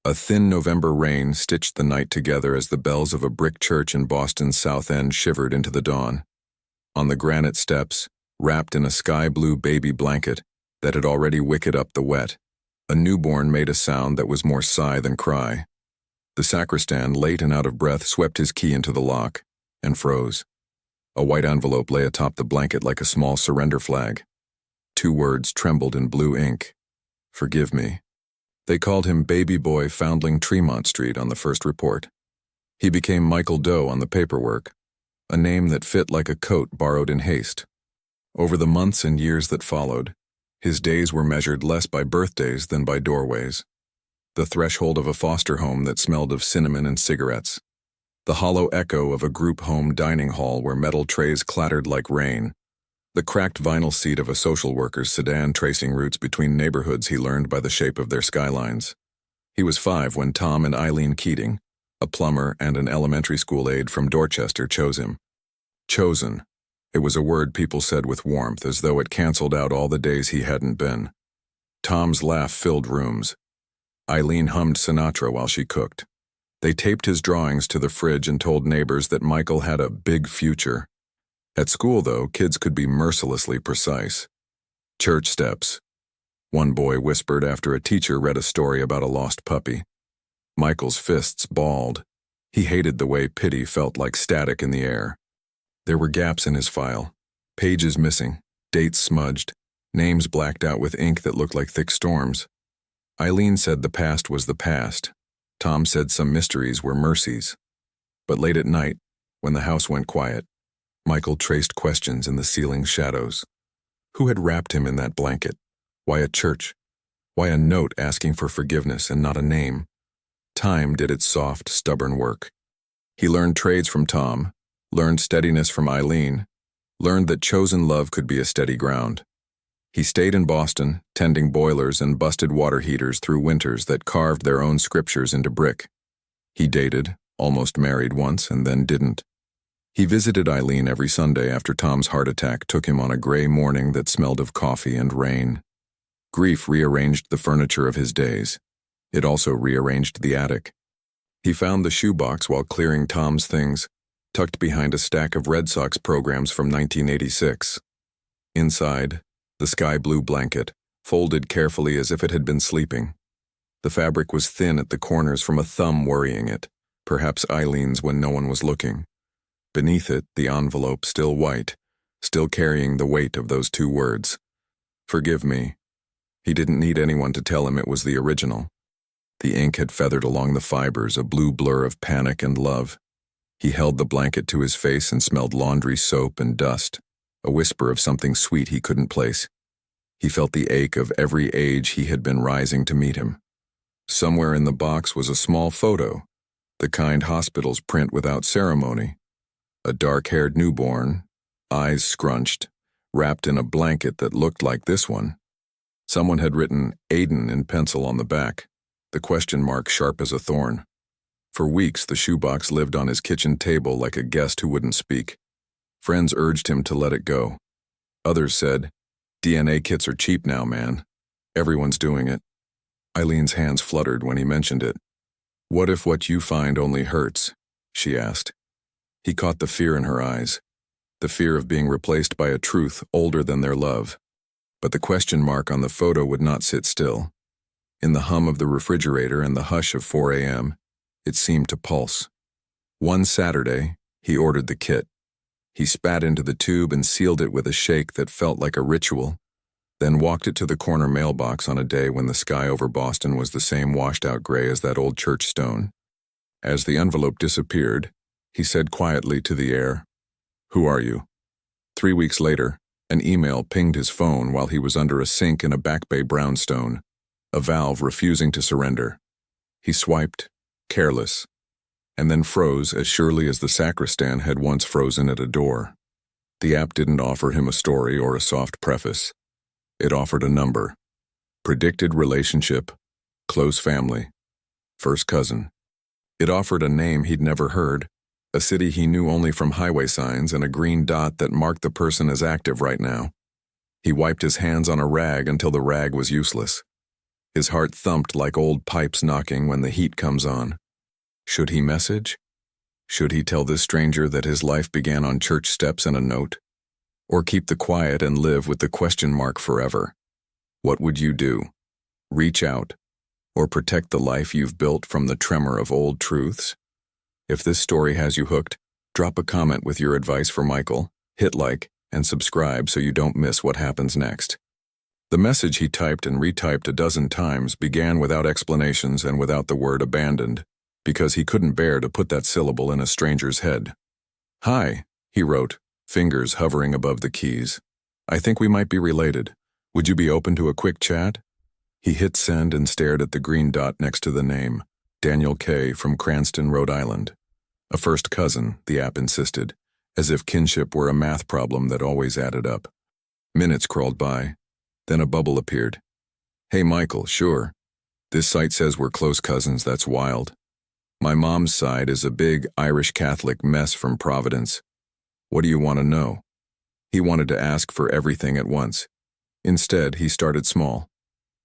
A thin November rain stitched the night together as the bells of a brick church in Boston's South End shivered into the dawn. On the granite steps, wrapped in a sky-blue baby blanket that had already wicked up the wet, a newborn made a sound that was more sigh than cry. The sacristan, late and out of breath, swept his key into the lock and froze. A white envelope lay atop the blanket like a small surrender flag. 2 words trembled in blue ink. "Forgive me." They called him Baby Boy Foundling Tremont Street on the first report. He became Michael Doe on the paperwork, a name that fit like a coat borrowed in haste. Over the months and years that followed, his days were measured less by birthdays than by doorways. The threshold of a foster home that smelled of cinnamon and cigarettes. The hollow echo of a group home dining hall where metal trays clattered like rain. The cracked vinyl seat of a social worker's sedan tracing routes between neighborhoods he learned by the shape of their skylines. He was 5 when Tom and Eileen Keating, a plumber and an elementary school aide from Dorchester, chose him. Chosen. It was a word people said with warmth, as though it canceled out all the days he hadn't been. Tom's laugh filled rooms. Eileen hummed Sinatra while she cooked. They taped his drawings to the fridge and told neighbors that Michael had a big future. At school, though, kids could be mercilessly precise. Church steps. One boy whispered after a teacher read a story about a lost puppy. Michael's fists balled. He hated the way pity felt like static in the air. There were gaps in his file. Pages missing, dates smudged, names blacked out with ink that looked like thick storms. Eileen said the past was the past. Tom said some mysteries were mercies. But late at night, when the house went quiet, Michael traced questions in the ceiling's shadows. Who had wrapped him in that blanket? Why a church? Why a note asking for forgiveness and not a name? Time did its soft, stubborn work. He learned trades from Tom, learned steadiness from Eileen, learned that chosen love could be a steady ground. He stayed in Boston, tending boilers and busted water heaters through winters that carved their own scriptures into brick. He dated, almost married once, and then didn't. He visited Eileen every Sunday after Tom's heart attack took him on a gray morning that smelled of coffee and rain. Grief rearranged the furniture of his days. It also rearranged the attic. He found the shoebox while clearing Tom's things, tucked behind a stack of Red Sox programs from 1986. Inside, the sky-blue blanket, folded carefully as if it had been sleeping. The fabric was thin at the corners from a thumb worrying it, perhaps Eileen's when no one was looking. Beneath it, the envelope still white, still carrying the weight of those 2 words. Forgive me. He didn't need anyone to tell him it was the original. The ink had feathered along the fibers, a blue blur of panic and love. He held the blanket to his face and smelled laundry soap and dust, a whisper of something sweet he couldn't place. He felt the ache of every age he had been rising to meet him. Somewhere in the box was a small photo, the kind hospitals print without ceremony. A dark-haired newborn, eyes scrunched, wrapped in a blanket that looked like this one. Someone had written Aiden in pencil on the back, the question mark sharp as a thorn. For weeks, the shoebox lived on his kitchen table like a guest who wouldn't speak. Friends urged him to let it go. Others said, "DNA kits are cheap now, man. Everyone's doing it." Eileen's hands fluttered when he mentioned it. "What if what you find only hurts?" she asked. He caught the fear in her eyes, the fear of being replaced by a truth older than their love. But the question mark on the photo would not sit still. In the hum of the refrigerator and the hush of 4 a.m., it seemed to pulse. One Saturday, he ordered the kit. He spat into the tube and sealed it with a shake that felt like a ritual, then walked it to the corner mailbox on a day when the sky over Boston was the same washed-out gray as that old church stone. As the envelope disappeared, he said quietly to the air, "Who are you?" 3 weeks later, an email pinged his phone while he was under a sink in a Back Bay brownstone, a valve refusing to surrender. He swiped, careless, and then froze as surely as the sacristan had once frozen at a door. The app didn't offer him a story or a soft preface. It offered a number. Predicted relationship, close family, first cousin. It offered a name he'd never heard, a city he knew only from highway signs, and a green dot that marked the person as active right now. He wiped his hands on a rag until the rag was useless. His heart thumped like old pipes knocking when the heat comes on. Should he message? Should he tell this stranger that his life began on church steps and a note? Or keep the quiet and live with the question mark forever? What would you do? Reach out? Or protect the life you've built from the tremor of old truths? If this story has you hooked, drop a comment with your advice for Michael, hit like, and subscribe so you don't miss what happens next. The message he typed and retyped a dozen times began without explanations and without the word abandoned, because he couldn't bear to put that syllable in a stranger's head. "Hi," he wrote, fingers hovering above the keys. "I think we might be related. Would you be open to a quick chat?" He hit send and stared at the green dot next to the name, Daniel K. from Cranston, Rhode Island. A first cousin, the app insisted, as if kinship were a math problem that always added up. Minutes crawled by. Then a bubble appeared. "Hey Michael, sure. This site says we're close cousins, that's wild. My mom's side is a big Irish Catholic mess from Providence. What do you want to know?" He wanted to ask for everything at once. Instead, he started small.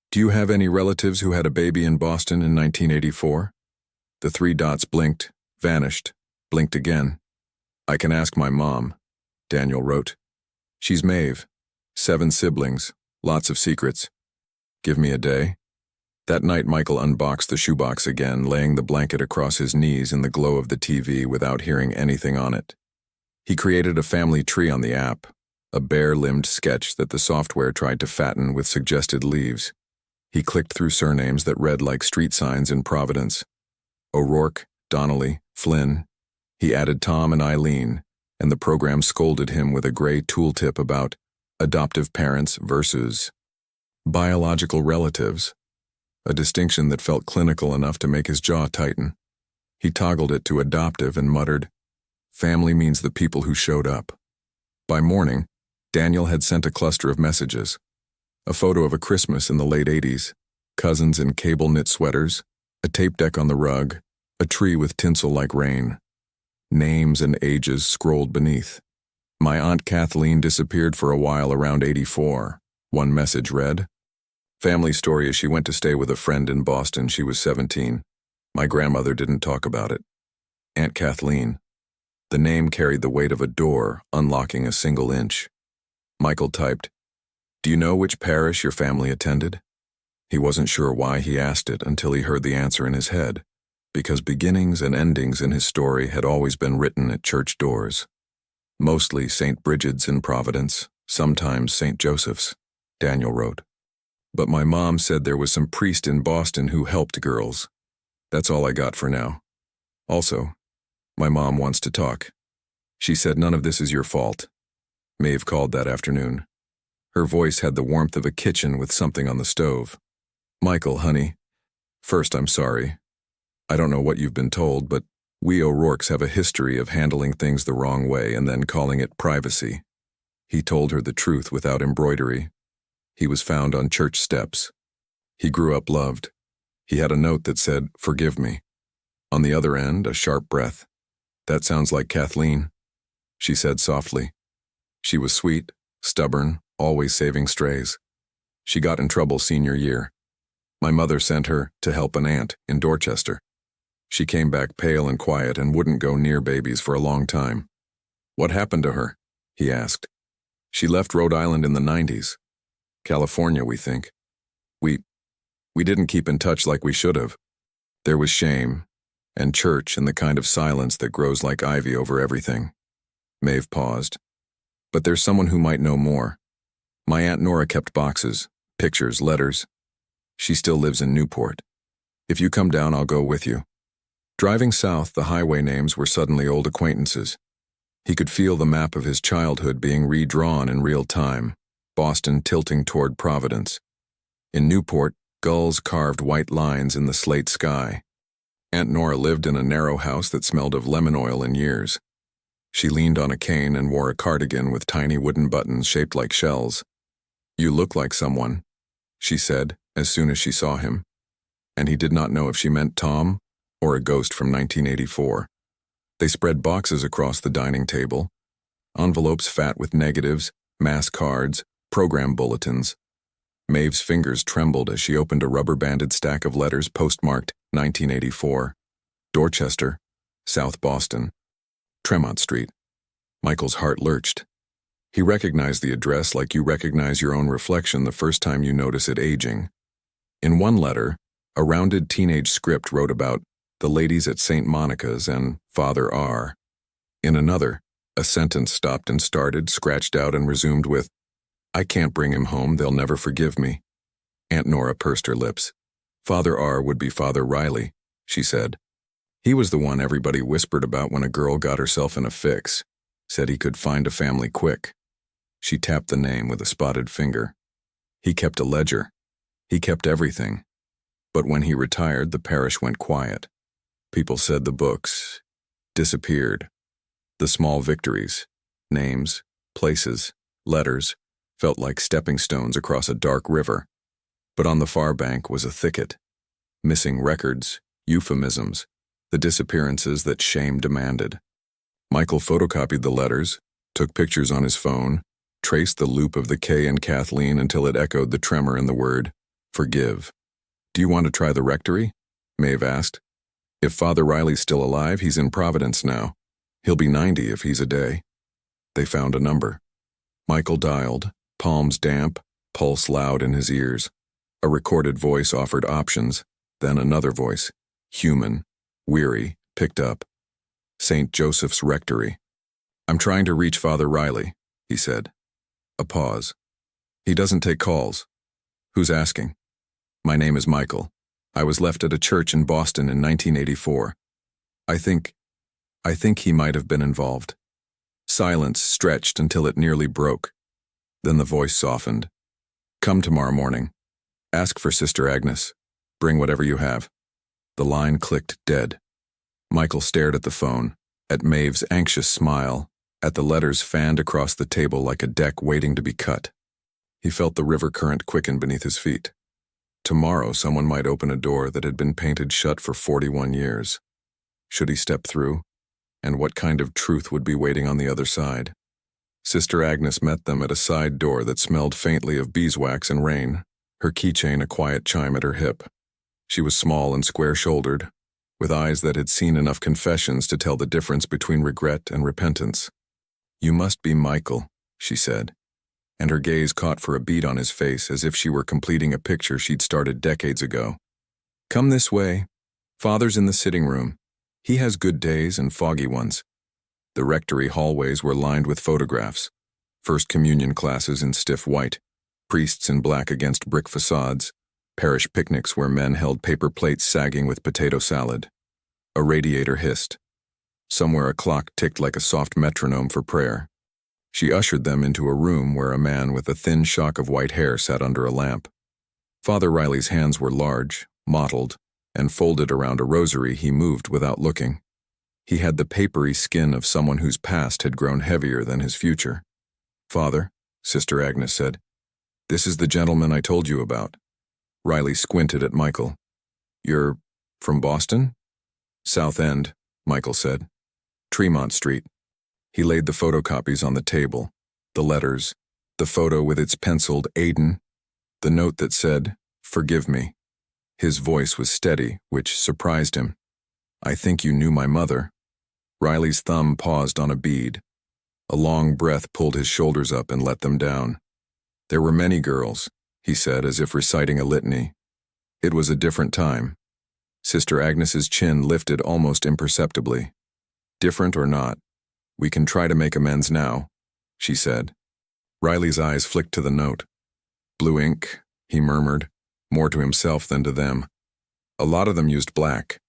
"Do you have any relatives who had a baby in Boston in 1984? The three dots blinked, vanished, blinked again. "I can ask my mom," Daniel wrote. "She's Maeve. 7 siblings, lots of secrets. Give me a day." That night, Michael unboxed the shoebox again, laying the blanket across his knees in the glow of the TV without hearing anything on it. He created a family tree on the app, a bare-limbed sketch that the software tried to fatten with suggested leaves. He clicked through surnames that read like street signs in Providence. O'Rourke, Donnelly, Flynn. He added Tom and Eileen, and the program scolded him with a gray tooltip about adoptive parents versus biological relatives, a distinction that felt clinical enough to make his jaw tighten. He toggled it to adoptive and muttered, "Family means the people who showed up." By morning, Daniel had sent a cluster of messages. A photo of a Christmas in the late 80s, cousins in cable-knit sweaters, a tape deck on the rug, a tree with tinsel like rain. Names and ages scrolled beneath. "My Aunt Kathleen disappeared for a while around 84, one message read. "Family story is she went to stay with a friend in Boston. She was 17. My grandmother didn't talk about it. Aunt Kathleen." The name carried the weight of a door, unlocking a single inch. Michael typed, "Do you know which parish your family attended?" He wasn't sure why he asked it until he heard the answer in his head, because beginnings and endings in his story had always been written at church doors. "Mostly St. Bridget's in Providence, sometimes St. Joseph's," Daniel wrote. "But my mom said there was some priest in Boston who helped girls. That's all I got for now. Also, my mom wants to talk. She said none of this is your fault." Maeve called that afternoon. Her voice had the warmth of a kitchen with something on the stove. "Michael, honey, first I'm sorry. I don't know what you've been told, but we O'Rourkes have a history of handling things the wrong way and then calling it privacy." He told her the truth without embroidery. He was found on church steps. He grew up loved. He had a note that said, "Forgive me." On the other end, a sharp breath. "That sounds like Kathleen," she said softly. She was sweet, stubborn, always saving strays. She got in trouble senior year. My mother sent her to help an aunt in Dorchester. She came back pale and quiet and wouldn't go near babies for a long time. "What happened to her?" he asked. "She left Rhode Island in the 90s. California, we think. We didn't keep in touch like we should have." There was shame, and church and the kind of silence that grows like ivy over everything. Maeve paused. "But there's someone who might know more. My Aunt Nora kept boxes, pictures, letters. She still lives in Newport. If you come down, I'll go with you." Driving south, the highway names were suddenly old acquaintances. He could feel the map of his childhood being redrawn in real time, Boston tilting toward Providence. In Newport, gulls carved white lines in the slate sky. Aunt Nora lived in a narrow house that smelled of lemon oil in years. She leaned on a cane and wore a cardigan with tiny wooden buttons shaped like shells. "You look like someone," she said as soon as she saw him. And he did not know if she meant Tom or a ghost from 1984. They spread boxes across the dining table, envelopes fat with negatives, mass cards, program bulletins. Maeve's fingers trembled as she opened a rubber-banded stack of letters postmarked 1984. Dorchester, South Boston, Tremont Street. Michael's heart lurched. He recognized the address like you recognize your own reflection the first time you notice it aging. In one letter, a rounded teenage script wrote about the ladies at St. Monica's and Father R. In another, a sentence stopped and started, scratched out and resumed with, "I can't bring him home, they'll never forgive me." Aunt Nora pursed her lips. Father R would be Father Riley, she said. He was the one everybody whispered about when a girl got herself in a fix, said he could find a family quick. She tapped the name with a spotted finger. He kept a ledger. He kept everything. But when he retired, the parish went quiet. People said the books disappeared. The small victories, names, places, letters, felt like stepping stones across a dark river. But on the far bank was a thicket. Missing records, euphemisms, the disappearances that shame demanded. Michael photocopied the letters, took pictures on his phone, traced the loop of the K in Kathleen until it echoed the tremor in the word, forgive. "Do you want to try the rectory?" Maeve asked. "If Father Riley's still alive, he's in Providence now. He'll be 90 if he's a day." They found a number. Michael dialed, palms damp, pulse loud in his ears. A recorded voice offered options, then another voice, human, weary, picked up. "St. Joseph's Rectory." "I'm trying to reach Father Riley," he said. A pause. "He doesn't take calls." "Who's asking?" "My name is Michael. I was left at a church in Boston in 1984. I think he might have been involved." Silence stretched until it nearly broke. Then the voice softened. "Come tomorrow morning. Ask for Sister Agnes. Bring whatever you have." The line clicked dead. Michael stared at the phone, at Maeve's anxious smile, at the letters fanned across the table like a deck waiting to be cut. He felt the river current quicken beneath his feet. Tomorrow someone might open a door that had been painted shut for 41 years. Should he step through? And what kind of truth would be waiting on the other side? Sister Agnes met them at a side door that smelled faintly of beeswax and rain, her keychain a quiet chime at her hip. She was small and square-shouldered, with eyes that had seen enough confessions to tell the difference between regret and repentance. "You must be Michael," she said, and her gaze caught for a beat on his face as if she were completing a picture she'd started decades ago. "Come this way. Father's in the sitting room. He has good days and foggy ones." The rectory hallways were lined with photographs. First communion classes in stiff white, priests in black against brick facades, parish picnics where men held paper plates sagging with potato salad. A radiator hissed. Somewhere a clock ticked like a soft metronome for prayer. She ushered them into a room where a man with a thin shock of white hair sat under a lamp. Father Riley's hands were large, mottled, and folded around a rosary he moved without looking. He had the papery skin of someone whose past had grown heavier than his future. "Father," Sister Agnes said, "this is the gentleman I told you about." Riley squinted at Michael. "You're from Boston?" "South End," Michael said. "Tremont Street." He laid the photocopies on the table, the letters, the photo with its penciled Aiden, the note that said, "Forgive me." His voice was steady, which surprised him. "I think you knew my mother." Riley's thumb paused on a bead. A long breath pulled his shoulders up and let them down. "There were many girls," he said as if reciting a litany. "It was a different time." Sister Agnes's chin lifted almost imperceptibly. "Different or not, we can try to make amends now," she said. Riley's eyes flicked to the note. "Blue ink," he murmured, more to himself than to them. "A lot of them used black.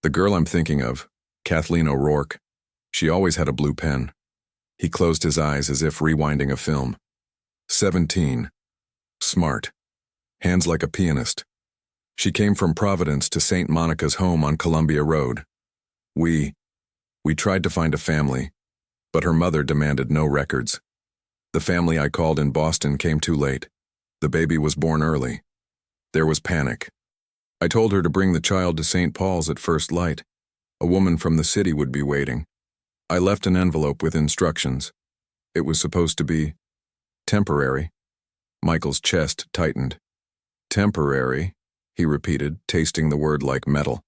The girl I'm thinking of, Kathleen O'Rourke, she always had a blue pen." He closed his eyes as if rewinding a film. 17. Smart. Hands like a pianist. She came from Providence to St. Monica's home on Columbia Road. We tried to find a family, but her mother demanded no records. The family I called in Boston came too late. The baby was born early. There was panic. I told her to bring the child to St. Paul's at first light. A woman from the city would be waiting. I left an envelope with instructions. It was supposed to be temporary. Michael's chest tightened. Temporary, he repeated, tasting the word like metal.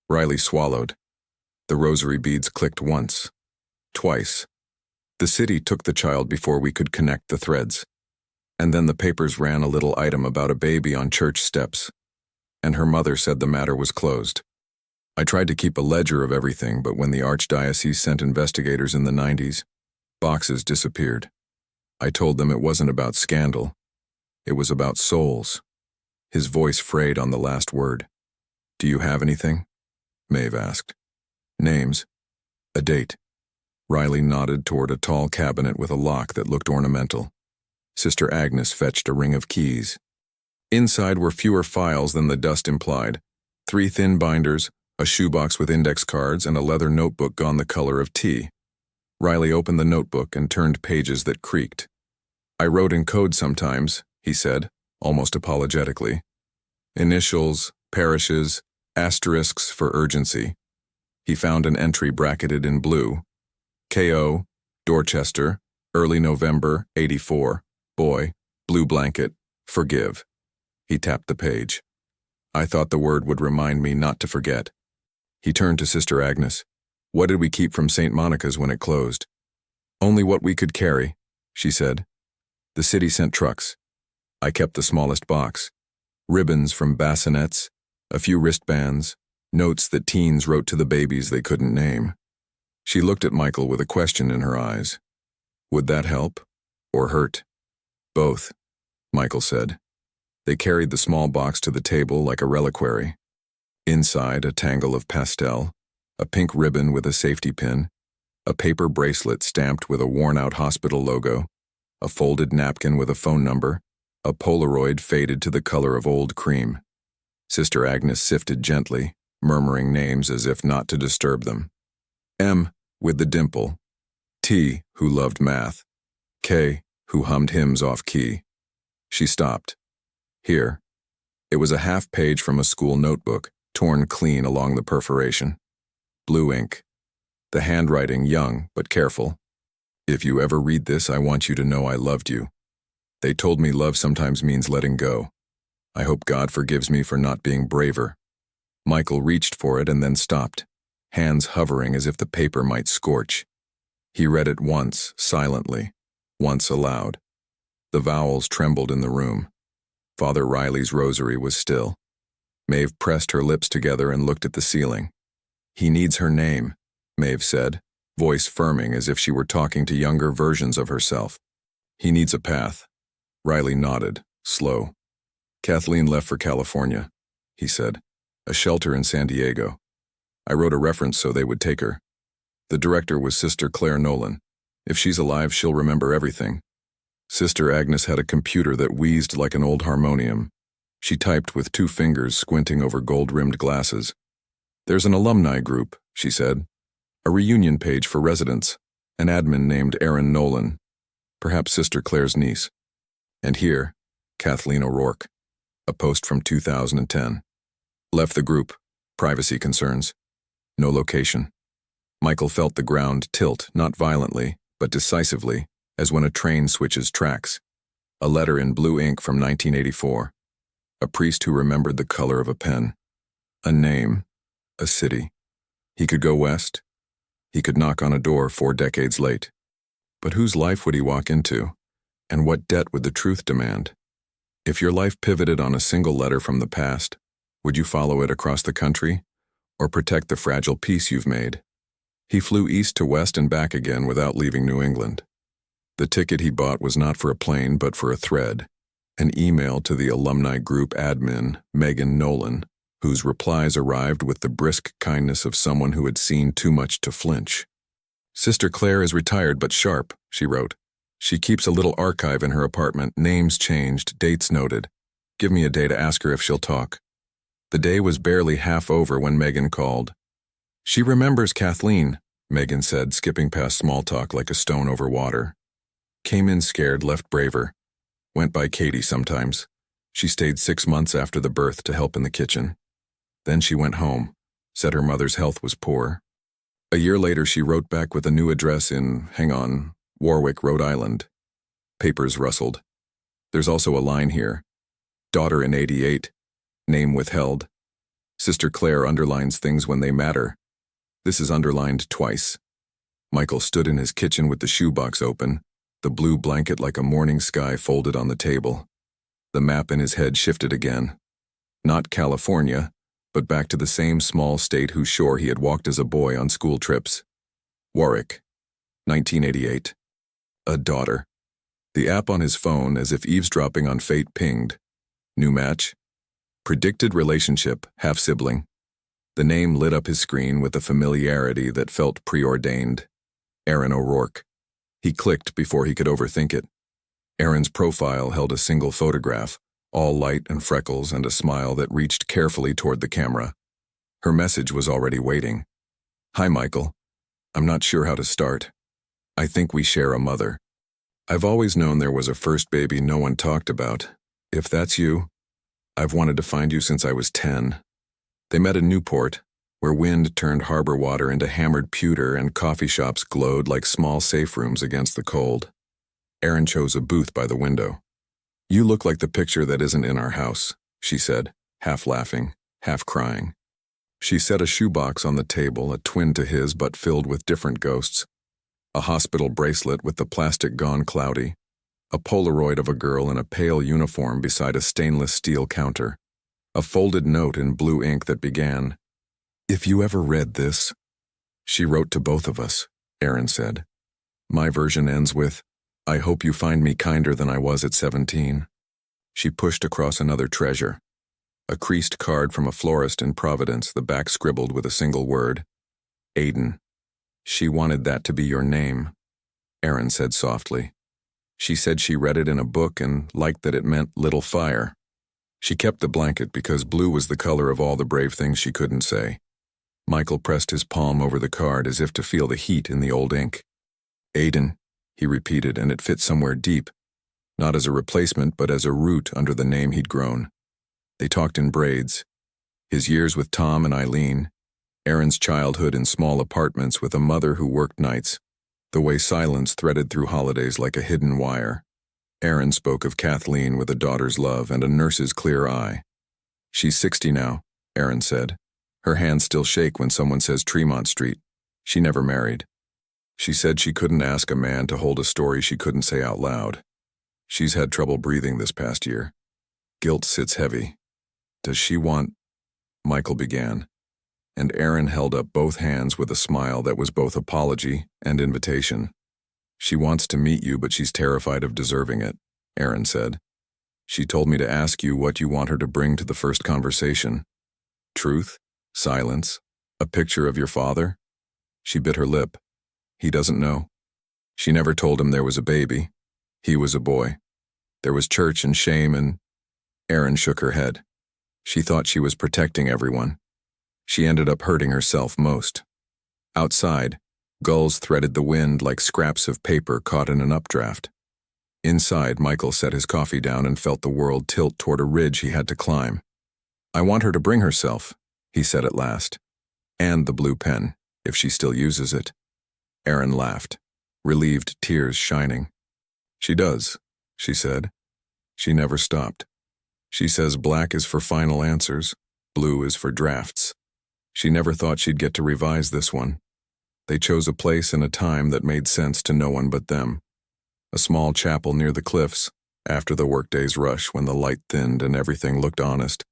Riley swallowed. The rosary beads clicked once. Twice. The city took the child before we could connect the threads. And then the papers ran a little item about a baby on church steps. And her mother said the matter was closed. I tried to keep a ledger of everything, but when the archdiocese sent investigators in the 90s, boxes disappeared. I told them it wasn't about scandal. It was about souls. His voice frayed on the last word. Do you have anything? Maeve asked. Names. A date. Riley nodded toward a tall cabinet with a lock that looked ornamental. Sister Agnes fetched a ring of keys. Inside were fewer files than the dust implied. 3 thin binders, a shoebox with index cards, and a leather notebook gone the color of tea. Riley opened the notebook and turned pages that creaked. I wrote in code sometimes, he said, almost apologetically. Initials, parishes, asterisks for urgency. He found an entry bracketed in blue. K.O., Dorchester, early November, 84. Boy, blue blanket, forgive. He tapped the page. I thought the word would remind me not to forget. He turned to Sister Agnes. What did we keep from St. Monica's when it closed? Only what we could carry, she said. The city sent trucks. I kept the smallest box. Ribbons from bassinets, a few wristbands, notes that teens wrote to the babies they couldn't name. She looked at Michael with a question in her eyes. Would that help? Or hurt? Both, Michael said. They carried the small box to the table like a reliquary. Inside, a tangle of pastel, a pink ribbon with a safety pin, a paper bracelet stamped with a worn-out hospital logo, a folded napkin with a phone number, a Polaroid faded to the color of old cream. Sister Agnes sifted gently, murmuring names as if not to disturb them. M, with the dimple. T, who loved math. K, who hummed hymns off-key. She stopped. Here. It was a half-page from a school notebook, torn clean along the perforation. Blue ink. The handwriting young but careful. If you ever read this, I want you to know I loved you. They told me love sometimes means letting go. I hope God forgives me for not being braver. Michael reached for it and then stopped, hands hovering as if the paper might scorch. He read it once, silently, once aloud. The vowels trembled in the room. Father Riley's rosary was still. Maeve pressed her lips together and looked at the ceiling. He needs her name, Maeve said, voice firming as if she were talking to younger versions of herself. He needs a path. Riley nodded, slow. Kathleen left for California, he said. A shelter in San Diego. I wrote a reference so they would take her. The director was Sister Claire Nolan. If she's alive, she'll remember everything. Sister Agnes had a computer that wheezed like an old harmonium. She typed with 2 fingers squinting over gold-rimmed glasses. There's an alumni group, she said. A reunion page for residents. An admin named Erin Nolan. Perhaps Sister Claire's niece. And here, Kathleen O'Rourke. A post from 2010. Left the group. Privacy concerns. No location. Michael felt the ground tilt, not violently, but decisively, as when a train switches tracks. A letter in blue ink from 1984. A priest who remembered the color of a pen. A name. A city. He could go west. He could knock on a door 4 decades late. But whose life would he walk into? And what debt would the truth demand? If your life pivoted on a single letter from the past, would you follow it across the country, or protect the fragile peace you've made? He flew east to west and back again without leaving New England. The ticket he bought was not for a plane but for a thread, an email to the alumni group admin, Megan Nolan, whose replies arrived with the brisk kindness of someone who had seen too much to flinch. Sister Claire is retired but sharp, she wrote. She keeps a little archive in her apartment, names changed, dates noted. Give me a day to ask her if she'll talk. The day was barely half over when Megan called. She remembers Kathleen, Megan said, skipping past small talk like a stone over water. Came in scared, left braver. Went by Katie sometimes. She stayed 6 months after the birth to help in the kitchen. Then she went home, said her mother's health was poor. A year later she wrote back with a new address in, Warwick, Rhode Island. Papers rustled. There's also a line here. Daughter in 88. Name withheld. Sister Claire underlines things when they matter. This is underlined twice. Michael stood in his kitchen with the shoebox open, the blue blanket like a morning sky folded on the table. The map in his head shifted again. Not California, but back to the same small state whose shore he had walked as a boy on school trips. Warwick, 1988. A daughter. The app on his phone, as if eavesdropping on fate, pinged. New match. Predicted relationship, half-sibling. The name lit up his screen with a familiarity that felt preordained. Aaron O'Rourke. He clicked before he could overthink it. Aaron's profile held a single photograph, all light and freckles and a smile that reached carefully toward the camera. Her message was already waiting. Hi, Michael. I'm not sure how to start. I think we share a mother. I've always known there was a first baby no one talked about. If that's you, I've wanted to find you since I was 10. They met in Newport, where wind turned harbor water into hammered pewter and coffee shops glowed like small safe rooms against the cold. Aaron chose a booth by the window. You look like the picture that isn't in our house, she said, half laughing, half crying. She set a shoebox on the table, a twin to his but filled with different ghosts. A hospital bracelet with the plastic gone cloudy. A Polaroid of a girl in a pale uniform beside a stainless steel counter. A folded note in blue ink that began, "If you ever read this." She wrote to both of us, Aaron said. My version ends with, "I hope you find me kinder than I was at 17. She pushed across another treasure. A creased card from a florist in Providence, the back scribbled with a single word. Aiden. She wanted that to be your name, Aaron said softly. She said she read it in a book and liked that it meant little fire. She kept the blanket because blue was the color of all the brave things she couldn't say. Michael pressed his palm over the card as if to feel the heat in the old ink. Aiden, he repeated, and it fit somewhere deep, not as a replacement but as a root under the name he'd grown. They talked in braids. His years with Tom and Eileen, Aaron's childhood in small apartments with a mother who worked nights, the way silence threaded through holidays like a hidden wire. Aaron spoke of Kathleen with a daughter's love and a nurse's clear eye. She's 60 now, Aaron said. Her hands still shake when someone says Tremont Street. She never married. She said she couldn't ask a man to hold a story she couldn't say out loud. She's had trouble breathing this past year. Guilt sits heavy. Does she want... Michael began, and Aaron held up both hands with a smile that was both apology and invitation. She wants to meet you, but she's terrified of deserving it, Aaron said. She told me to ask you what you want her to bring to the first conversation. Truth? Silence? A picture of your father? She bit her lip. He doesn't know. She never told him there was a baby. He was a boy. There was church and shame and... Aaron shook her head. She thought she was protecting everyone. She ended up hurting herself most. Outside, gulls threaded the wind like scraps of paper caught in an updraft. Inside, Michael set his coffee down and felt the world tilt toward a ridge he had to climb. I want her to bring herself, he said at last. And the blue pen, if she still uses it. Aaron laughed, relieved tears shining. She does, she said. She never stopped. She says black is for final answers, blue is for drafts. She never thought she'd get to revise this one. They chose a place and a time that made sense to no one but them. A small chapel near the cliffs, after the workday's rush when the light thinned and everything looked honest.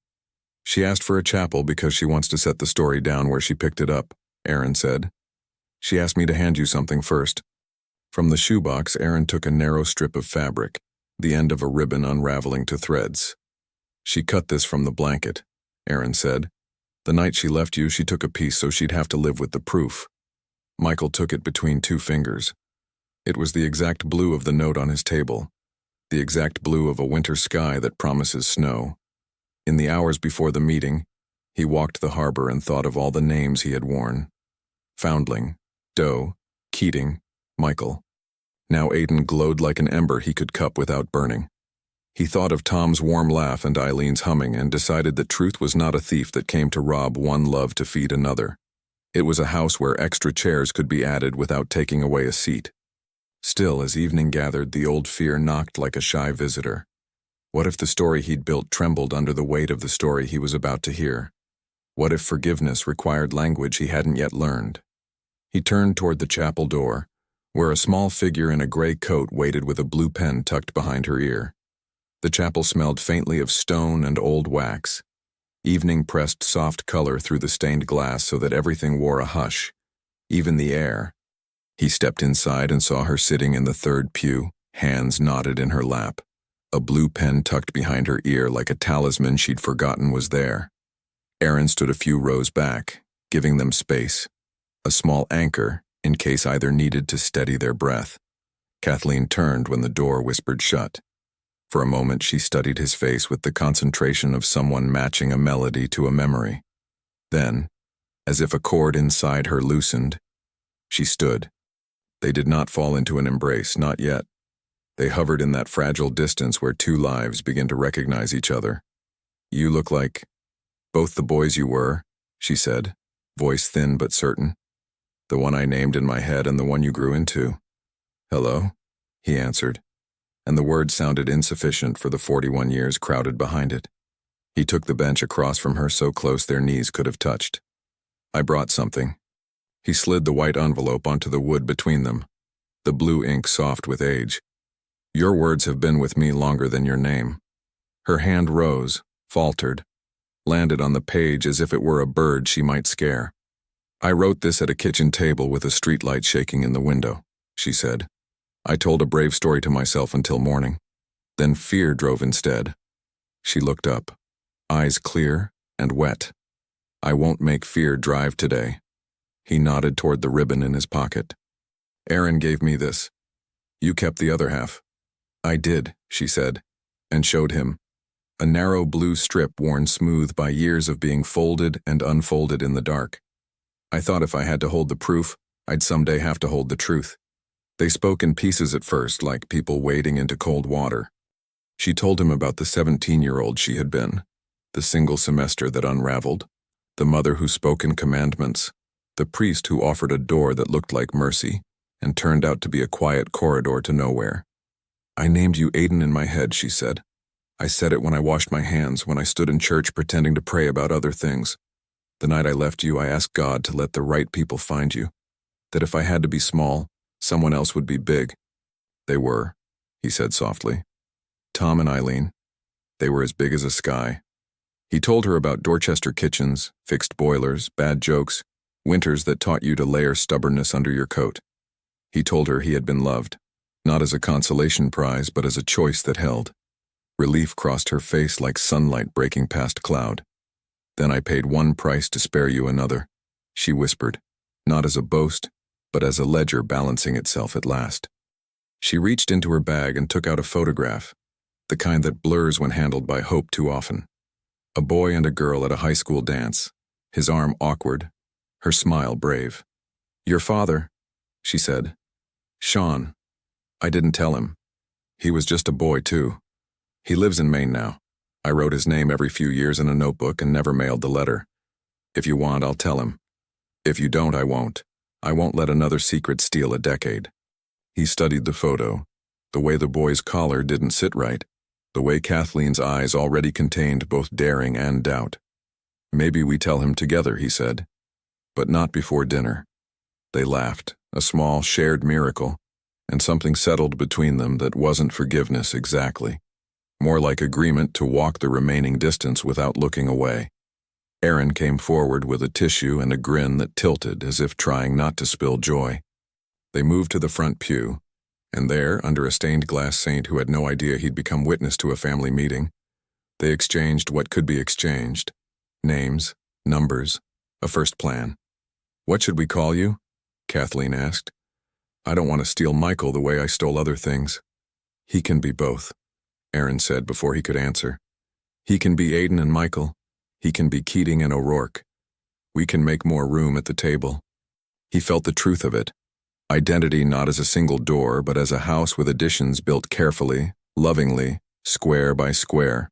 She asked for a chapel because she wants to set the story down where she picked it up, Aaron said. She asked me to hand you something first. From the shoebox, Aaron took a narrow strip of fabric, the end of a ribbon unraveling to threads. She cut this from the blanket, Aaron said. The night she left you, she took a piece so she'd have to live with the proof. Michael took it between two fingers. It was the exact blue of the note on his table, the exact blue of a winter sky that promises snow. In the hours before the meeting, he walked the harbor and thought of all the names he had worn. Foundling, Doe, Keating, Michael. Now Aiden glowed like an ember he could cup without burning. He thought of Tom's warm laugh and Eileen's humming and decided that truth was not a thief that came to rob one love to feed another. It was a house where extra chairs could be added without taking away a seat. Still, as evening gathered, the old fear knocked like a shy visitor. What if the story he'd built trembled under the weight of the story he was about to hear? What if forgiveness required language he hadn't yet learned? He turned toward the chapel door, where a small figure in a gray coat waited with a blue pen tucked behind her ear. The chapel smelled faintly of stone and old wax. Evening pressed soft color through the stained glass so that everything wore a hush, even the air. He stepped inside and saw her sitting in the third pew, hands knotted in her lap, a blue pen tucked behind her ear like a talisman she'd forgotten was there. Aaron stood a few rows back, giving them space, a small anchor in case either needed to steady their breath. Kathleen turned when the door whispered shut. For a moment she studied his face with the concentration of someone matching a melody to a memory. Then, as if a chord inside her loosened, she stood. They did not fall into an embrace, not yet. They hovered in that fragile distance where two lives begin to recognize each other. "You look like both the boys you were," she said, voice thin but certain. "The one I named in my head and the one you grew into." "Hello," he answered, and the word sounded insufficient for the 41 years crowded behind it. He took the bench across from her so close their knees could have touched. "I brought something." He slid the white envelope onto the wood between them, the blue ink soft with age. "Your words have been with me longer than your name." Her hand rose, faltered, landed on the page as if it were a bird she might scare. "I wrote this at a kitchen table with a streetlight shaking in the window," she said. "I told a brave story to myself until morning. Then fear drove instead." She looked up, eyes clear and wet. "I won't make fear drive today." He nodded toward the ribbon in his pocket. "Aaron gave me this. You kept the other half." "I did," she said, and showed him. A narrow blue strip worn smooth by years of being folded and unfolded in the dark. "I thought if I had to hold the proof, I'd someday have to hold the truth." They spoke in pieces at first, like people wading into cold water. She told him about the 17-year-old she had been, the single semester that unraveled, the mother who spoke in commandments, the priest who offered a door that looked like mercy and turned out to be a quiet corridor to nowhere. "I named you Aiden in my head," she said. "I said it when I washed my hands, when I stood in church pretending to pray about other things. The night I left you, I asked God to let the right people find you, that if I had to be small, someone else would be big." "They were," he said softly. "Tom and Eileen. They were as big as a sky." He told her about Dorchester kitchens, fixed boilers, bad jokes, winters that taught you to layer stubbornness under your coat. He told her he had been loved, not as a consolation prize but as a choice that held. Relief crossed her face like sunlight breaking past cloud. "Then I paid one price to spare you another," she whispered, not as a boast, but as a ledger balancing itself at last. She reached into her bag and took out a photograph, the kind that blurs when handled by hope too often. A boy and a girl at a high school dance, his arm awkward, her smile brave. "Your father," she said. "Sean. I didn't tell him. He was just a boy, too. He lives in Maine now. I wrote his name every few years in a notebook and never mailed the letter. If you want, I'll tell him. If you don't, I won't. I won't let another secret steal a decade." He studied the photo, the way the boy's collar didn't sit right, the way Kathleen's eyes already contained both daring and doubt. "Maybe we tell him together," he said, "but not before dinner." They laughed, a small shared miracle, and something settled between them that wasn't forgiveness exactly, more like agreement to walk the remaining distance without looking away. Aaron came forward with a tissue and a grin that tilted as if trying not to spill joy. They moved to the front pew, and there, under a stained glass saint who had no idea he'd become witness to a family meeting, they exchanged what could be exchanged: names, numbers, a first plan. "What should we call you?" Kathleen asked. "I don't want to steal Michael the way I stole other things." "He can be both," Aaron said before he could answer. "He can be Aiden and Michael. He can be Keating and O'Rourke. We can make more room at the table." He felt the truth of it. Identity not as a single door, but as a house with additions built carefully, lovingly, square by square.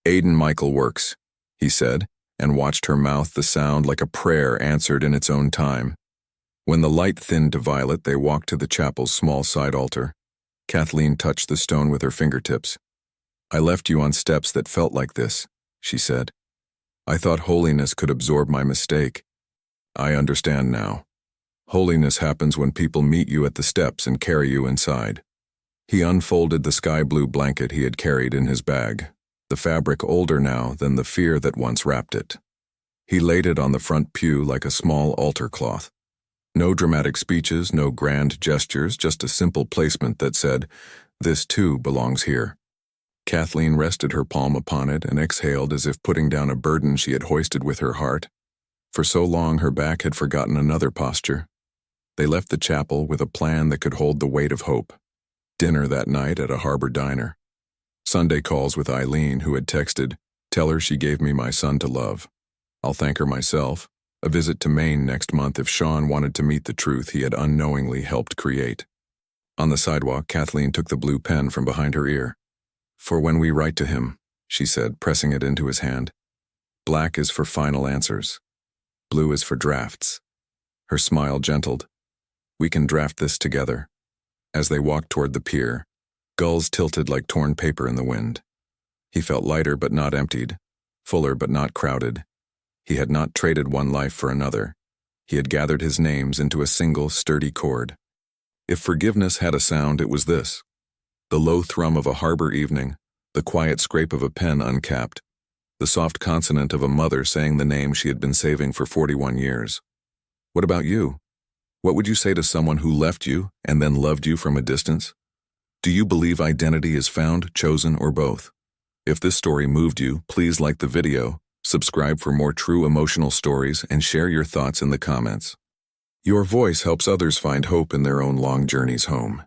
"Aiden Michael works," he said, and watched her mouth the sound like a prayer answered in its own time. When the light thinned to violet, they walked to the chapel's small side altar. Kathleen touched the stone with her fingertips. I left you on steps that felt like this, she said. I thought holiness could absorb my mistake. I understand now. Holiness happens when people meet you at the steps and carry you inside. He unfolded the sky-blue blanket he had carried in his bag, the fabric older now than the fear that once wrapped it. He laid it on the front pew like a small altar cloth. No dramatic speeches, no grand gestures, just a simple placement that said, "This too belongs here." Kathleen rested her palm upon it and exhaled as if putting down a burden she had hoisted with her heart. For so long her back had forgotten another posture. They left the chapel with a plan that could hold the weight of hope. Dinner that night at a harbor diner. Sunday calls with Eileen, who had texted, "Tell her she gave me my son to love. I'll thank her myself. A visit to Maine next month if Sean wanted to meet the truth he had unknowingly helped create." On the sidewalk, Kathleen took the blue pen from behind her ear. "For when we write to him," she said, pressing it into his hand. "Black is for final answers. Blue is for drafts." Her smile gentled. "We can draft this together." As they walked toward the pier, gulls tilted like torn paper in the wind. He felt lighter but not emptied, fuller but not crowded. He had not traded one life for another. He had gathered his names into a single sturdy chord. If forgiveness had a sound, it was this. The low thrum of a harbor evening, the quiet scrape of a pen uncapped, the soft consonant of a mother saying the name she had been saving for 41 years. What about you? What would you say to someone who left you and then loved you from a distance? Do you believe identity is found, chosen, or both? If this story moved you, please like the video, subscribe for more true emotional stories, and share your thoughts in the comments. Your voice helps others find hope in their own long journeys home.